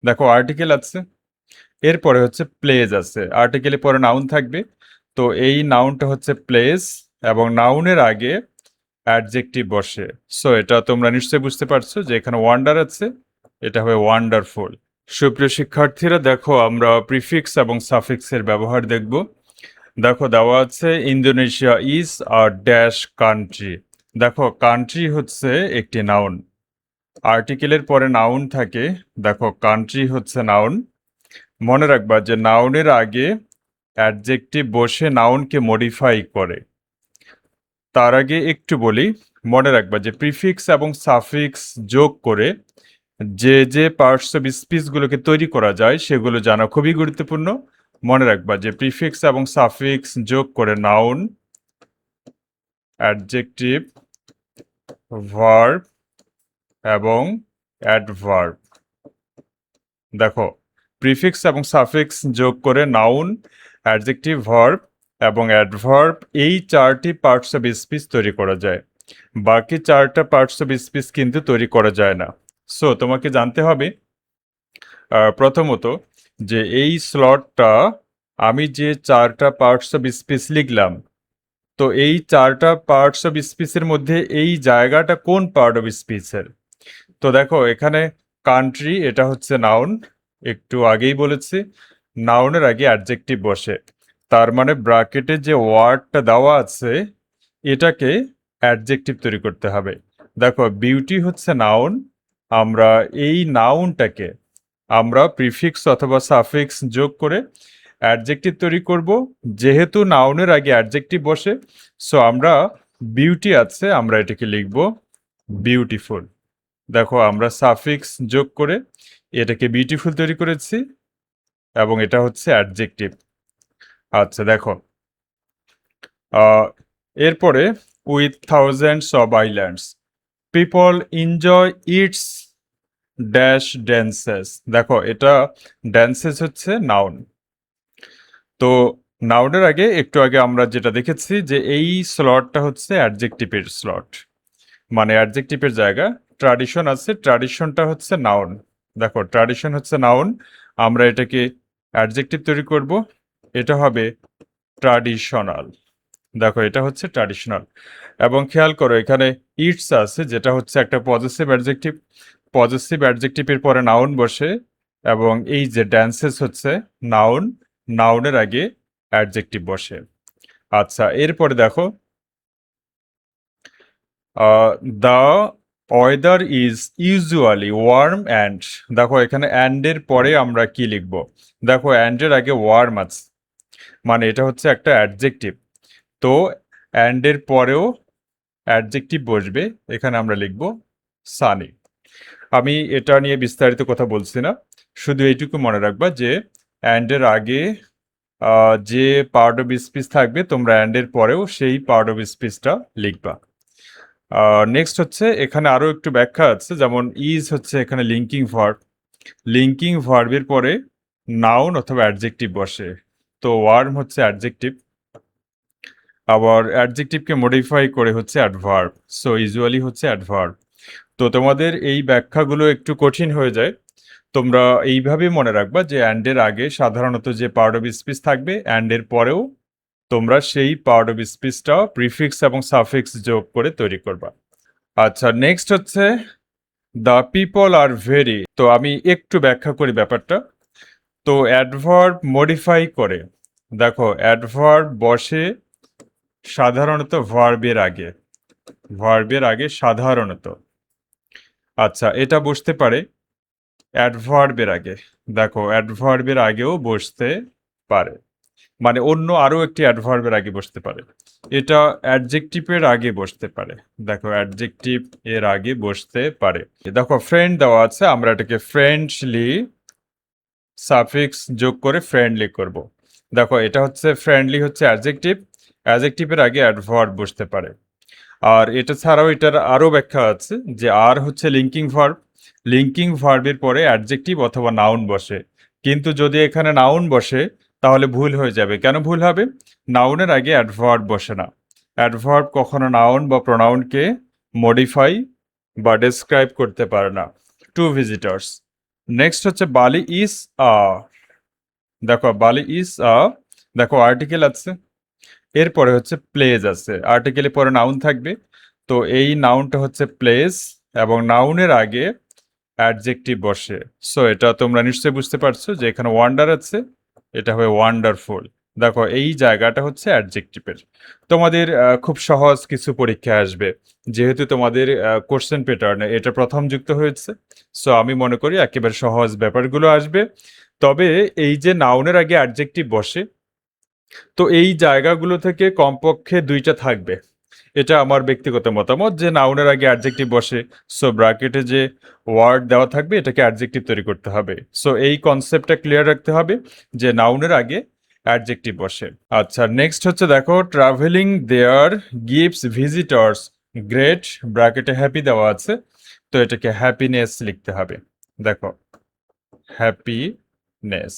দেখো আর্টিকেল আছে, এরপরে হচ্ছে প্লেস আছে, আর্টিকেলে পরে নাউন থাকবে। তো এই নাউনটা হচ্ছে প্লেস, এবং নাউনের আগে অ্যাডজেক্টিভ বসে। সো এটা তোমরা নিশ্চয়ই বুঝতে পারছো যে এখানে ওয়ান্ডার আছে, এটা হবে ওয়ান্ডারফুল। সুপ্রিয় শিক্ষার্থীরা, দেখো আমরা প্রিফিক্স এবং সাফিক্সের ব্যবহার দেখব। দেখো দেওয়া আছে Indonesia is a dash country. দেখো কান্ট্রি হচ্ছে একটি নাউন, আর্টিকেলের পরে নাউন থাকে। দেখো কান্ট্রি হচ্ছে নাউন। মনে রাখবা যে নাউনের আগে অ্যাডজেক্টিভ বসে নাউনকে মডিফাই করে। তার আগে একটু বলি, মনে রাখবা যে প্রিফিক্স এবং সাফিক্স যোগ করে যে পার্টস অফ স্পিচগুলোকে তৈরি করা যায় সেগুলো জানা খুবই গুরুত্বপূর্ণ। মনে রাখবা যে প্রিফিক্স এবং সাফিক্স যোগ করে নাউন, অ্যাডজেক্টিভ, ভার্ব এবং অ্যাডভার্ব। দেখো প্রিফিক্স এবং সাফিক্স যোগ করে নাউন, অ্যাডজেক্টিভ, ভার্ব এবং অ্যাডভার্ব, এই চারটি পার্টস অফ স্পিচ তৈরি করা যায়। বাকি চারটা পার্টস অফ স্পিচ কিন্তু তৈরি করা যায় না। সো তোমাকে জানতে হবে প্রথমত যে এই স্লটটা, আমি যে চারটা পার্টস অফ স্পিচ লিখলাম, তো এই চারটা পার্টস অফ স্পিচের মধ্যে এই জায়গাটা কোন পার্ট অফ স্পিচের। তো দেখো এখানে কান্ট্রি, এটা হচ্ছে নাউন, একটু আগেই বলেছি নাউনের আগে অ্যাডজেক্টিভ বসে। তার মানে ব্র্যাকেটে যে ওয়ার্ডটা দেওয়া আছে এটাকে অ্যাডজেক্টিভ তৈরি করতে হবে। দেখো বিউটি হচ্ছে নাউন, আমরা এই নাউনটাকে আমরা প্রিফিক্স অথবা সাফিক্স যোগ করে অ্যাডজেক্টিভ তৈরি করব। যেহেতু নাউনের আগে অ্যাডজেক্টিভ বসে, সো আমরা বিউটি আছে, আমরা এটাকে লিখব বিউটিফুল। দেখো আমরা সাফিক্স যোগ করে এটাকে বিউটিফুল তৈরি করেছি, এবং এটা হচ্ছে অ্যাডজেক্টিভ। আচ্ছা দেখো এরপরে with thousands of islands people enjoy it's dash dances. দেখো এটা ড্যান্সেস হচ্ছে নাউন। তো নাউনের আগে একটু আগে আমরা যেটা দেখেছি যে এই স্লটটা হচ্ছে অ্যাডজেক্টিভের স্লট, মানে অ্যাডজেক্টিভের জায়গা। ট্র্যাডিশন আছে, ট্র্যাডিশনটা হচ্ছে নাউন। দেখো ট্র্যাডিশন হচ্ছে নাউন, আমরা এটাকে অ্যাডজেক্টিভ তৈরি করব, এটা হবে ট্র্যাডিশনাল। দেখো এটা হচ্ছে ট্র্যাডিশনাল। এবং খেয়াল করো এখানে ইটস আছে, যেটা হচ্ছে একটা পজিটিভ অ্যাডজেক্টিভ। পজিটিভ অ্যাডজেক্টিভের পরে নাউন বসে, এবং এই যে ড্যান্সেস হচ্ছে নাউন, নাউনের আগে অ্যাডজেক্টিভ বসে। আচ্ছা এরপরে দেখো the weather is usually warm and. দেখো এখানে অ্যান্ডের পরে আমরা কি লিখব। দেখো অ্যান্ডের আগে ওয়ার্ম আছে, মানে এটা হচ্ছে একটা অ্যাডজেক্টিভ। তো অ্যান্ডের পরেও অ্যাডজেক্টিভ বসবে, এখানে আমরা লিখব সানি। আমি এটা নিয়ে বিস্তারিত কথা বলছি না, শুধু এইটুকু মনে রাখবা যে অ্যান্ডের আগে যে পার্ট অফ স্পিচ থাকবে তোমরা অ্যান্ডের পরেও সেই পার্ট অফ স্পিচটা লিখবা। নেক্সট হচ্ছে এখানে আরও একটু ব্যাখ্যা আছে, যেমন ইজ হচ্ছে এখানে লিঙ্কিং ভার্ব, লিঙ্কিং ভার্বের পরে নাউন অথবা অ্যাডজেক্টিভ বসে। তো ওয়ার্ম হচ্ছে অ্যাডজেক্টিভ, আবার অ্যাডজেক্টিভকে মডিফাই করে হচ্ছে অ্যাডভার্ব। সো ইউজুয়ালি হচ্ছে অ্যাডভার্ব। তো তোমাদের এই ব্যাখ্যাগুলো একটু কঠিন হয়ে যায়, তোমরা এইভাবে মনে রাখবা যে অ্যান্ডের আগে সাধারণত যে পার্ট অফ স্পিচ থাকবে, অ্যান্ডের পরেও তোমরা সেই পার্ট অফ স্পিচটা প্রিফিক্স এবং সাফিক্স যোগ করে তৈরি করবা। আচ্ছা নেক্সট হচ্ছে দ্য পিপল আর ভেরি। তো আমি একটু ব্যাখ্যা করি ব্যাপারটা। তো অ্যাডভার্ব মডিফাই করে, দেখো অ্যাডভার্ব বসে সাধারণত ভার্বের আগে, ভার্বের আগে সাধারণত। আচ্ছা এটা বসতে পারে অ্যাডভার্বের আগে, দেখো অ্যাডভার্বের আগেও বসতে পারে, মানে অন্য আরও একটি অ্যাডভার্বের আগে বসতে পারে। এটা অ্যাডজেক্টিভের আগে বসতে পারে, দেখো অ্যাডজেক্টিভ এর আগে বসতে পারে। দেখো ফ্রেন্ড দেওয়া আছে, আমরা এটাকে ফ্রেন্ডলি সাফিক্স যোগ করে ফ্রেন্ডলি করব। দেখো এটা হচ্ছে ফ্রেন্ডলি হচ্ছে অ্যাডজেক্টিভ, অ্যাডজেক্টিভের আগে অ্যাডভার্ব বসতে পারে। আর এটা ছাড়াও এটার আরও ব্যাখ্যা আছে যে আর হচ্ছে লিঙ্কিং ভার্ব, লিঙ্কিং ভার্বের পরে অ্যাডজেক্টিভ অথবা নাউন বসে। কিন্তু যদি এখানে নাউন বসে তাহলে ভুল হয়ে যাবে। কেন ভুল হবে? নাউনের আগে অ্যাডভার্ব বসে না। অ্যাডভার্ব কখনো নাউন বা প্রোনাউনকে মডিফাই বা ডেসক্রাইব করতে পারে না। টু ভিজিটার্স, নেক্সট হচ্ছে বালি ইজ আ, দেখো বালি ইজ আ, দেখো আর্টিকেল আছে, এরপরে হচ্ছে প্লেস আছে, আর্টিকেলের পরে নাউন থাকবে, তো এই নাউনটা হচ্ছে প্লেস এবং নাউনের আগে অ্যাডজেক্টিভ বসে। সো এটা তোমরা নিশ্চয়ই বুঝতে পারছো যে এখানে ওয়ান্ডার আছে, এটা হবে ওয়ান্ডারফুল। দেখো এই জায়গাটা হচ্ছে অ্যাডজেক্টিভের। তোমাদের খুব সহজ কিছু পরীক্ষা আসবে, যেহেতু তোমাদের কোশ্চেন প্যাটার্নে এটা প্রথম যুক্ত হয়েছে। সো আমি মনে করি একেবারে সহজ ব্যাপারগুলো আসবে। তবে এই যে নাউনের আগে অ্যাডজেক্টিভ বসে, তো এই জায়গাগুলো থেকে কমপক্ষে দুইটা থাকবে। এটা আমার ব্যক্তিগত মতামত যে নাউনের আগে অ্যাডজেক্টিভ বসে, সো ব্র্যাকেটে যে ওয়ার্ড দেওয়া থাকবে এটাকে অ্যাডজেক্টিভ তৈরি করতে হবে। সো এই কনসেপ্টটা ক্লিয়ার রাখতে হবে যে নাউনের আগে অ্যাডজেক্টিভ বসে। আচ্ছা, নেক্সট হচ্ছে দেখো ট্রাভেলিং দেয়ার গিভস ভিজিটর্স গ্রেট, ব্র্যাকেটে হ্যাপি দেওয়া আছে, তো এটাকে হ্যাপিনেস লিখতে হবে। দেখো হ্যাপিনেস।